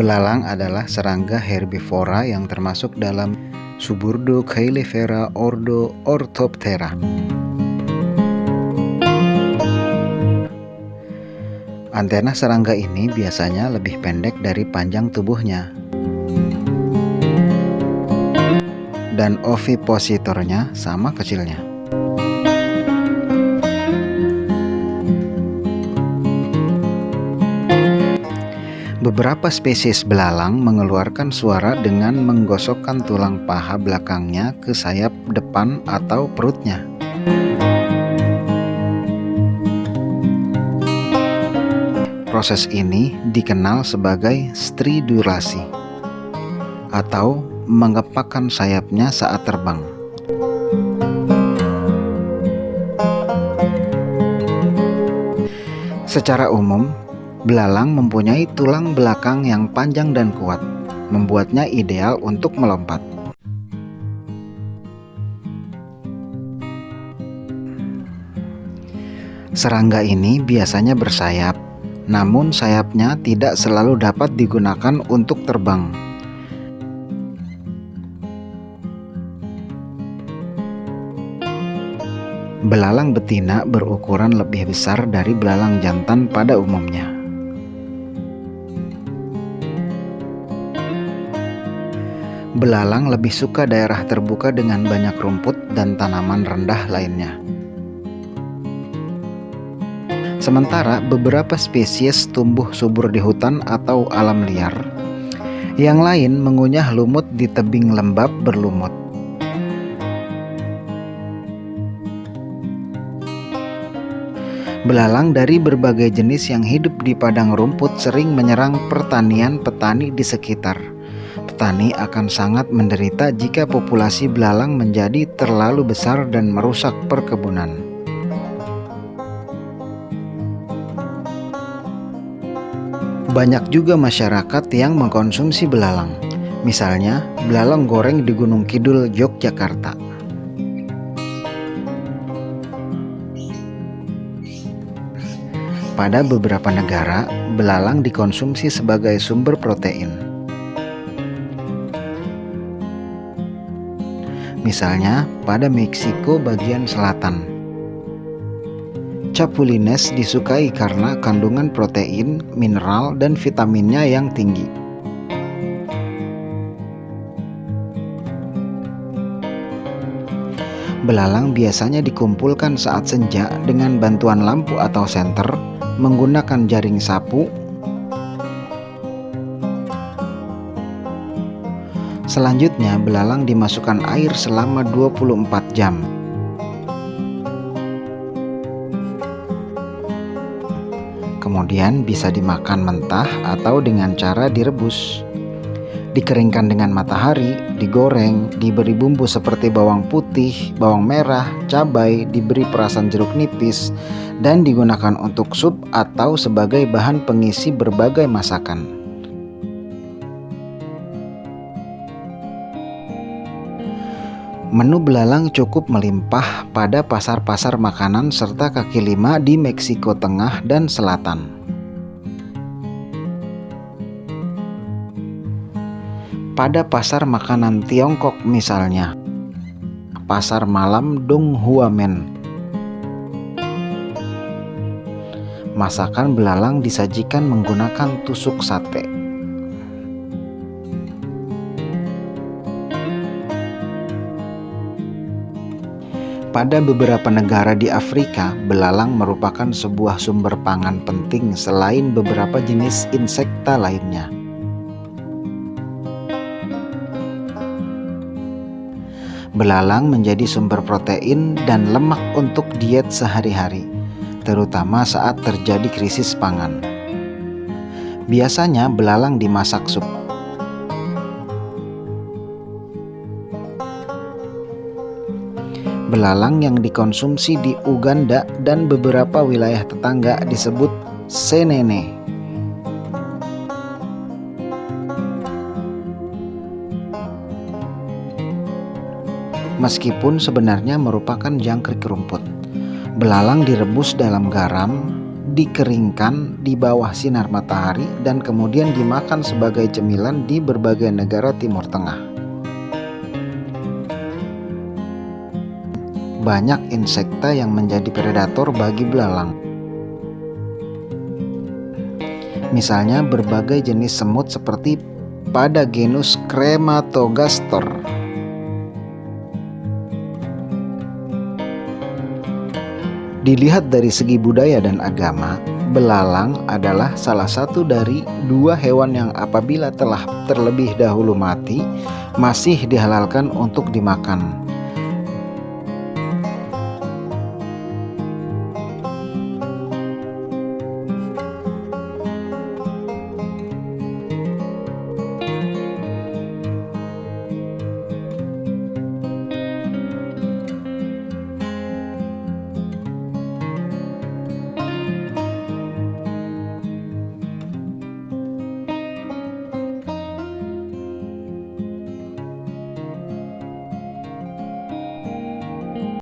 Belalang adalah serangga herbivora yang termasuk dalam suburdo Caelifera ordo Orthoptera. Antena serangga ini biasanya lebih pendek dari panjang tubuhnya. Dan ovipositornya sama kecilnya. Beberapa spesies belalang mengeluarkan suara dengan menggosokkan tulang paha belakangnya ke sayap depan atau perutnya. Proses ini dikenal sebagai stridulasi atau mengepakkan sayapnya saat terbang. Secara umum, belalang mempunyai tulang belakang yang panjang dan kuat, membuatnya ideal untuk melompat. Serangga ini biasanya bersayap, namun sayapnya tidak selalu dapat digunakan untuk terbang. Belalang betina berukuran lebih besar dari belalang jantan pada umumnya. Belalang lebih suka daerah terbuka dengan banyak rumput dan tanaman rendah lainnya. Sementara beberapa spesies tumbuh subur di hutan atau alam liar. Yang lain mengunyah lumut di tebing lembab berlumut. Belalang dari berbagai jenis yang hidup di padang rumput sering menyerang pertanian petani di sekitar. Petani akan sangat menderita jika populasi belalang menjadi terlalu besar dan merusak perkebunan. Banyak juga masyarakat yang mengkonsumsi belalang. Misalnya, belalang goreng di Gunung Kidul, Yogyakarta. Pada beberapa negara, belalang dikonsumsi sebagai sumber protein. Misalnya, pada Meksiko bagian selatan. Chapulines disukai karena kandungan protein, mineral, dan vitaminnya yang tinggi. Belalang biasanya dikumpulkan saat senja dengan bantuan lampu atau senter, menggunakan jaring sapu. Selanjutnya, belalang dimasukkan air selama 24 jam. Kemudian bisa dimakan mentah atau dengan cara direbus. Dikeringkan dengan matahari, digoreng, diberi bumbu seperti bawang putih, bawang merah, cabai, diberi perasan jeruk nipis, dan digunakan untuk sup atau sebagai bahan pengisi berbagai masakan. Menu belalang cukup melimpah pada pasar-pasar makanan serta kaki lima di Meksiko Tengah dan Selatan. Pada pasar makanan Tiongkok misalnya, pasar malam Donghuamen, masakan belalang disajikan menggunakan tusuk sate. Pada beberapa negara di Afrika, belalang merupakan sebuah sumber pangan penting selain beberapa jenis insekta lainnya. Belalang menjadi sumber protein dan lemak untuk diet sehari-hari, terutama saat terjadi krisis pangan. Biasanya belalang dimasak sup. Belalang yang dikonsumsi di Uganda dan beberapa wilayah tetangga disebut senene. Meskipun sebenarnya merupakan jangkrik rumput, belalang direbus dalam garam, dikeringkan di bawah sinar matahari dan kemudian dimakan sebagai cemilan di berbagai negara Timur Tengah. Banyak insekta yang menjadi predator bagi belalang. Misalnya berbagai jenis semut seperti pada genus Crematogastor. Dilihat dari segi budaya dan agama, belalang adalah salah satu dari dua hewan yang apabila telah terlebih dahulu mati, masih dihalalkan untuk dimakan.